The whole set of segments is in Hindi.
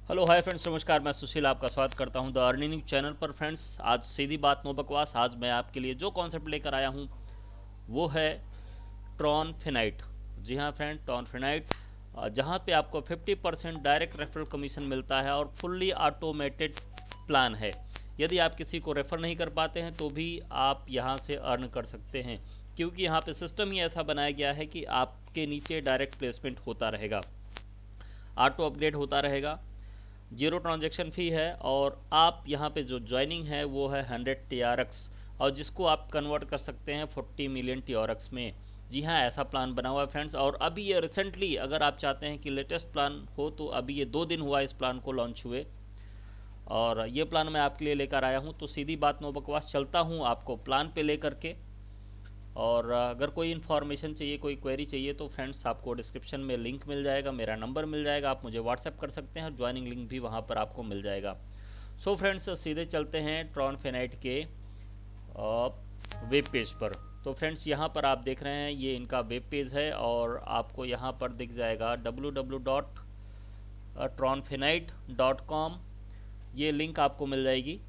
हेलो हाय फ्रेंड्स, नमस्कार। मैं सुशील आपका स्वागत करता हूं द अर्निंग चैनल पर। फ्रेंड्स, आज सीधी बात नो बकवास। आज मैं आपके लिए जो कॉन्सेप्ट लेकर आया हूं वो है ट्रॉनफिनाइट। जी हाँ फ्रेंड, ट्रॉनफिनाइट, जहां पे आपको 50% डायरेक्ट रेफरल कमीशन मिलता है और फुल्ली ऑटोमेटेड प्लान है। यदि आप किसी को रेफर नहीं कर पाते हैं तो भी आप यहां से अर्न कर सकते हैं, क्योंकि यहाँ पे सिस्टम ही ऐसा बनाया गया है कि आपके नीचे डायरेक्ट प्लेसमेंट होता रहेगा, ऑटो अपग्रेड होता रहेगा, जीरो ट्रांजैक्शन फ़ी है। और आप यहाँ पे जो ज्वाइनिंग है वो है 100 TRX, और जिसको आप कन्वर्ट कर सकते हैं 40 मिलियन TRX में। जी हाँ, ऐसा प्लान बना हुआ है फ्रेंड्स। और अभी ये रिसेंटली, अगर आप चाहते हैं कि लेटेस्ट प्लान हो, तो अभी ये 2 दिन हुआ इस प्लान को लॉन्च हुए, और ये प्लान मैं आपके लिए लेकर आया हूँ। तो सीधी बात नो बकवास, चलता हूँ आपको प्लान पे लेकर के। और अगर कोई इन्फॉर्मेशन चाहिए, कोई क्वेरी चाहिए, तो फ्रेंड्स आपको डिस्क्रिप्शन में लिंक मिल जाएगा, मेरा नंबर मिल जाएगा, आप मुझे व्हाट्सएप कर सकते हैं और ज्वाइनिंग लिंक भी वहाँ पर आपको मिल जाएगा। सो फ्रेंड्स, सीधे चलते हैं ट्रॉनफिनाइट के वेब पेज पर। तो फ्रेंड्स, यहाँ पर आप देख रहे हैं ये इनका वेब पेज है, और आपको यहाँ पर दिख जाएगा www.tronfinite.com। ये लिंक आपको मिल जाएगी।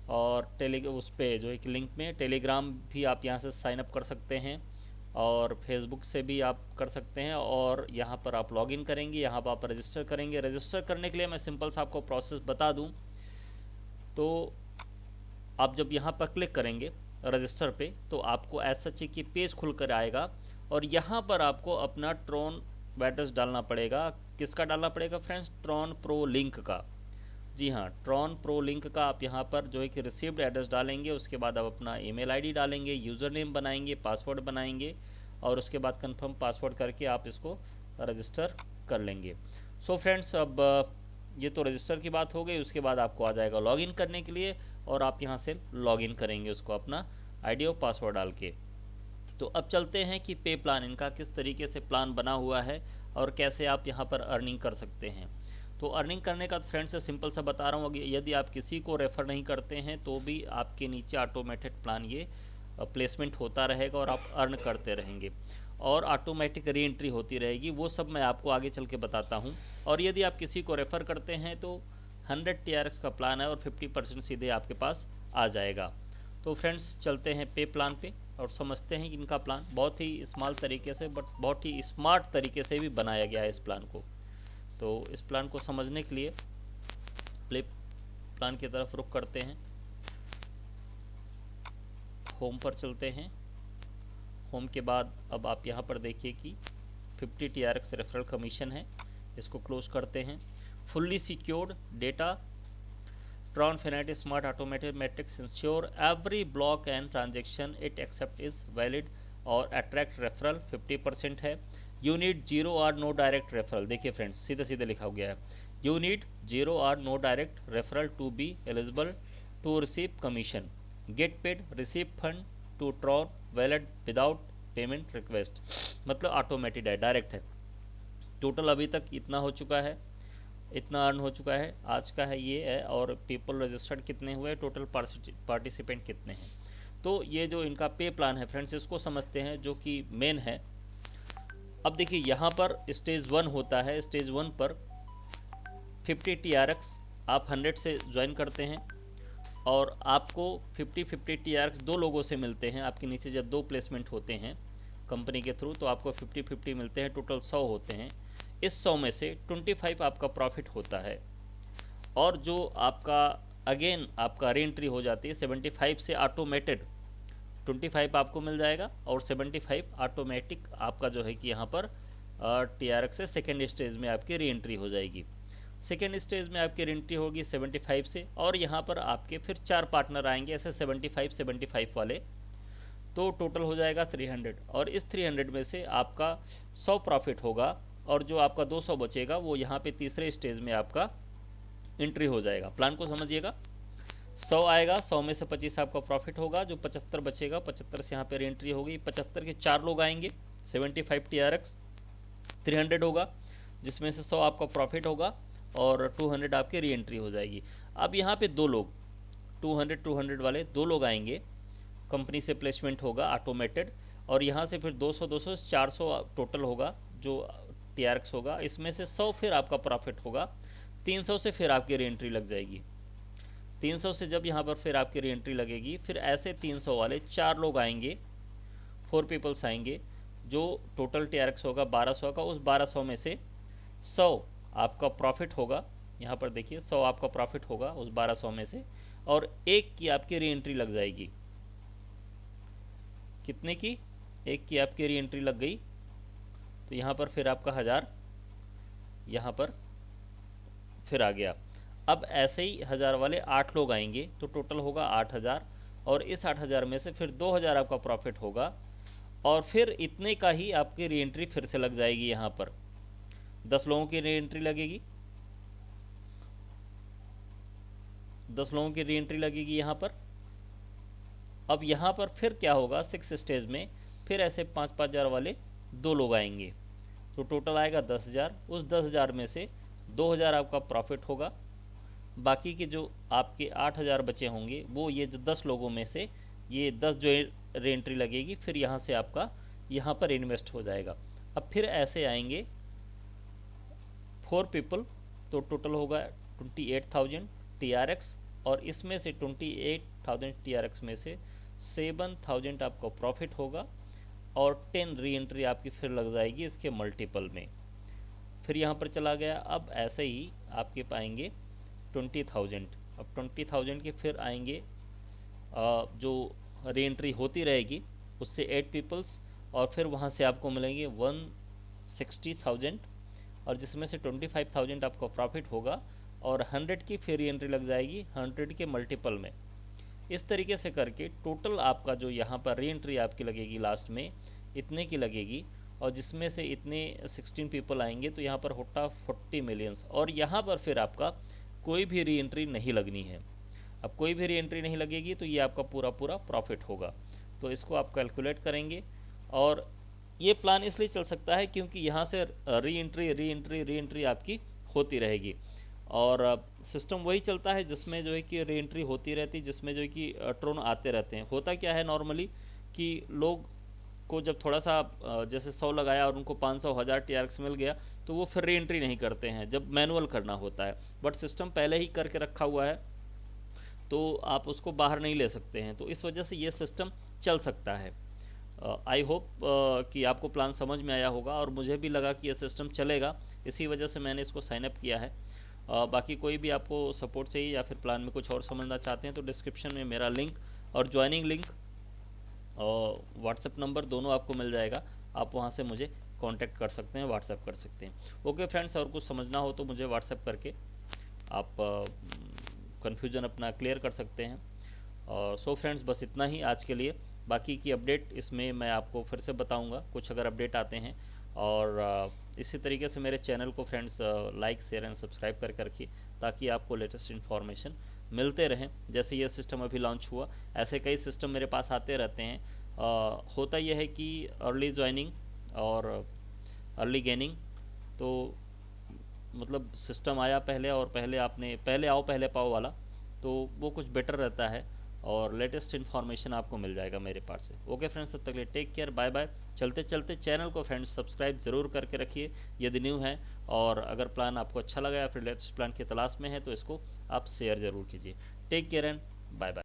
और उस पे जो एक लिंक में टेलीग्राम भी आप यहाँ से साइन अप कर सकते हैं, और फेसबुक से भी आप कर सकते हैं। और यहाँ पर आप लॉगिन करेंगे, यहाँ पर आप रजिस्टर करेंगे। रजिस्टर करने के लिए मैं सिंपल सा आपको प्रोसेस बता दूँ, तो आप जब यहाँ पर क्लिक करेंगे रजिस्टर पे, तो आपको एज सच की पेज खुल कर आएगा, और यहाँ पर आपको अपना ट्रॉन एड्रेस डालना पड़ेगा। किसका डालना पड़ेगा फ्रेंड्स? ट्रॉन प्रो लिंक का। जी हाँ, ट्रॉन प्रो लिंक का आप यहाँ पर जो है कि रिसीव्ड एड्रेस डालेंगे। उसके बाद आप अपना ईमेल आईडी डालेंगे, यूज़र नेम बनाएंगे, पासवर्ड बनाएंगे, और उसके बाद कंफर्म पासवर्ड करके आप इसको रजिस्टर कर लेंगे। सो फ्रेंड्स, अब ये तो रजिस्टर की बात हो गई। उसके बाद आपको आ जाएगा लॉगिन करने के लिए, और आप यहाँ से लॉगिन करेंगे उसको अपना आईडी और पासवर्ड डाल के। तो अब चलते हैं कि पे प्लान इनका किस तरीके से प्लान बना हुआ है और कैसे आप यहाँ पर अर्निंग कर सकते हैं। तो अर्निंग करने का फ्रेंड्स सिंपल सा बता रहा हूँ। यदि आप किसी को रेफ़र नहीं करते हैं तो भी आपके नीचे ऑटोमेटेड प्लान ये प्लेसमेंट होता रहेगा और आप अर्न करते रहेंगे, और ऑटोमेटिक री एंट्री होती रहेगी। वो सब मैं आपको आगे चल के बताता हूँ। और यदि आप किसी को रेफ़र करते हैं तो 100 TRX का प्लान है, और 50% सीधे आपके पास आ जाएगा। तो फ्रेंड्स, चलते हैं पे प्लान पे और समझते हैं कि इनका प्लान बहुत ही स्मॉल तरीके से, बट बहुत ही स्मार्ट तरीके से भी बनाया गया है इस प्लान को। तो इस प्लान को समझने के लिए प्ले प्लान की तरफ रुख करते हैं। होम पर चलते हैं। होम के बाद अब आप यहाँ पर देखिए कि 50 TRX रेफरल कमीशन है, इसको क्लोज करते हैं। Fully secured data, Tronfinite smart automated matrix ensure every block and transaction it accept is valid, और अट्रैक्ट रेफरल 50% है। You need zero or no direct referral. देखिए फ्रेंड्स, सीधे सीधे लिखा गया है, you need zero or no direct referral to be eligible to receive commission. Get paid receive fund to Tron valid without payment request. मतलब ऑटोमेटेड है, डायरेक्ट है। टोटल अभी तक इतना हो चुका है, इतना अर्न हो चुका है, आज का है ये है। और पीपल रजिस्टर्ड कितने हुए, टोटल पार्टिसिपेंट कितने हैं। तो ये जो इनका पे प्लान है फ्रेंड्स, इसको समझते हैं, जो कि मेन है। अब देखिए, यहाँ पर स्टेज 1 होता है। स्टेज 1 पर 50 TRX आप 100 से ज्वाइन करते हैं, और आपको 50-50 TRX 2 लोगों से मिलते हैं। आपके नीचे जब 2 प्लेसमेंट होते हैं कंपनी के थ्रू, तो आपको 50-50 मिलते हैं, टोटल 100 होते हैं। इस 100 में से 25 आपका प्रॉफिट होता है, और जो आपका अगेन आपका री एंट्री हो जाती है 75 से ऑटोमेटेड 25 आपको मिल जाएगा, और 75 ऑटोमेटिक आपका जो है कि यहाँ पर TRX से सेकेंड स्टेज में आपकी री एंट्री हो जाएगी। सेकेंड स्टेज में आपकी री एंट्री होगी 75 से, और यहाँ पर आपके फिर 4 पार्टनर आएंगे ऐसे 75 वाले। तो टोटल हो जाएगा 300, और इस 300 में से आपका 100 प्रॉफिट होगा, और जो आपका 200 बचेगा वो यहाँ पे तीसरे स्टेज में आपका एंट्री हो जाएगा। प्लान को समझिएगा, 100 आएगा, 100 में से 25 आपका प्रॉफिट होगा, जो 75 बचेगा, 75 से यहाँ पे एंट्री होगी। 75 के 4 लोग आएंगे, 75 TRX 300 होगा, जिसमें से 100 आपका प्रॉफिट होगा, और 200 आपकी री एंट्री हो जाएगी। अब यहाँ पे 2 लोग 200 वाले 2 लोग आएंगे, कंपनी से प्लेसमेंट होगा ऑटोमेटेड, और यहाँ से फिर 200 400 टोटल होगा जो TRX होगा। इसमें से 100 फिर आपका प्रॉफिट होगा, 300 से फिर आपकी री एंट्री लग जाएगी। 300 से जब यहाँ पर फिर आपकी री एंट्री लगेगी, फिर ऐसे 300 वाले 4 लोग आएंगे, 4 पीपल्स आएंगे, जो टोटल TRX होगा 1200 का। उस 1200 में से 100 आपका प्रॉफिट होगा। यहाँ पर देखिए 100 आपका प्रॉफिट होगा उस 1200 में से, और 1 की आपकी री एंट्री लग जाएगी। कितने की? 1 की आपकी री एंट्री लग गई, तो यहाँ पर फिर आपका 1000 यहाँ पर फिर आ गया। अब ऐसे ही 1000 वाले 8 लोग आएंगे, तो टोटल होगा 8000, और इस 8000 में से फिर 2000 आपका प्रॉफिट होगा, और फिर इतने का ही आपकी री एंट्री फिर से लग जाएगी। यहाँ पर 10 लोगों की री एंट्री लगेगी, 10 लोगों की री एंट्री लगेगी यहाँ पर। अब यहाँ पर फिर क्या होगा, 6 स्टेज में फिर ऐसे 5-5 हज़ार वाले 2 लोग आएंगे, तो टोटल आएगा 10,000। उस 10,000 में से 2,000 आपका प्रॉफिट होगा, बाकी के जो आपके 8,000 बचे होंगे वो ये जो 10 लोगों में से ये 10 जो री एंट्री लगेगी, फिर यहाँ से आपका यहाँ पर इन्वेस्ट हो जाएगा। अब फिर ऐसे आएंगे 4 पीपल, तो टोटल होगा 28,000 TRX, और इसमें से 28,000 TRX में से 7,000 आपका प्रॉफिट होगा, और 10 री एंट्री आपकी फिर लग जाएगी इसके मल्टीपल में। फिर यहाँ पर चला गया। अब ऐसे ही आपके पाएंगे 20,000। अब 20,000 के फिर आएंगे जो री एंट्री होती रहेगी उससे 8 पीपल्स, और फिर वहाँ से आपको मिलेंगे 160,000, और जिसमें से 25,000 आपका प्रॉफिट होगा, और 100 की फिर री एंट्री लग जाएगी 100 के मल्टीपल में। इस तरीके से करके टोटल आपका जो यहाँ पर री एंट्री आपकी लगेगी लास्ट में इतने की लगेगी, और जिसमें से इतने 16 पीपल आएंगे, तो यहाँ पर होता 40 मिलियंस। और यहाँ पर फिर आपका कोई भी री एंट्री नहीं लगनी है। अब कोई भी री एंट्री नहीं लगेगी तो ये आपका पूरा पूरा प्रॉफिट होगा। तो इसको आप कैलकुलेट करेंगे, और ये प्लान इसलिए चल सकता है क्योंकि यहाँ से री एंट्री आपकी होती रहेगी, और सिस्टम वही चलता है जिसमें जो है कि री एंट्री होती रहती है, जिसमें जो है कि ट्रोन आते रहते हैं। होता क्या है नॉर्मली कि लोग को जब थोड़ा सा जैसे 100 लगाया और उनको 500 1000 TRX मिल गया, तो वो फिर री एंट्री नहीं करते हैं, जब मैनुअल करना होता है। बट सिस्टम पहले ही करके रखा हुआ है, तो आप उसको बाहर नहीं ले सकते हैं, तो इस वजह से ये सिस्टम चल सकता है। आई होप कि आपको प्लान समझ में आया होगा, और मुझे भी लगा कि ये सिस्टम चलेगा, इसी वजह से मैंने इसको साइन अप किया है। बाकी कोई भी आपको सपोर्ट चाहिए या फिर प्लान में कुछ और समझना चाहते हैं, तो डिस्क्रिप्शन में मेरा लिंक और ज्वाइनिंग लिंक और व्हाट्सएप नंबर दोनों आपको मिल जाएगा। आप वहां से मुझे कांटेक्ट कर सकते हैं, व्हाट्सएप कर सकते हैं। ओके फ्रेंड्स, और कुछ समझना हो तो मुझे व्हाट्सएप करके आप कन्फ्यूज़न अपना क्लियर कर सकते हैं। सो फ्रेंड्स, बस इतना ही आज के लिए। बाकी की अपडेट इसमें मैं आपको फिर से बताऊंगा कुछ अगर अपडेट आते हैं, और इसी तरीके से मेरे चैनल को friends like share and subscribe करके रखिए, ताकि आपको लेटेस्ट इन्फॉर्मेशन मिलते रहें। जैसे ये सिस्टम अभी लॉन्च हुआ, ऐसे कई सिस्टम मेरे पास आते रहते हैं। होता यह है कि अर्ली ज्वाइनिंग और अर्ली गेनिंग, तो मतलब सिस्टम आया पहले, और पहले आओ पहले पाओ वाला, तो वो कुछ बेटर रहता है, और लेटेस्ट इन्फॉर्मेशन आपको मिल जाएगा मेरे पास से। ओके फ्रेंड्स, तब तक के लिए टेक केयर, बाय बाय। चलते चलते चैनल को फ्रेंड्स सब्सक्राइब जरूर करके रखिए यदि न्यू है, और अगर प्लान आपको अच्छा लगा या फिर लेटेस्ट प्लान की तलाश में है तो इसको आप शेयर जरूर कीजिए। Take care and bye bye.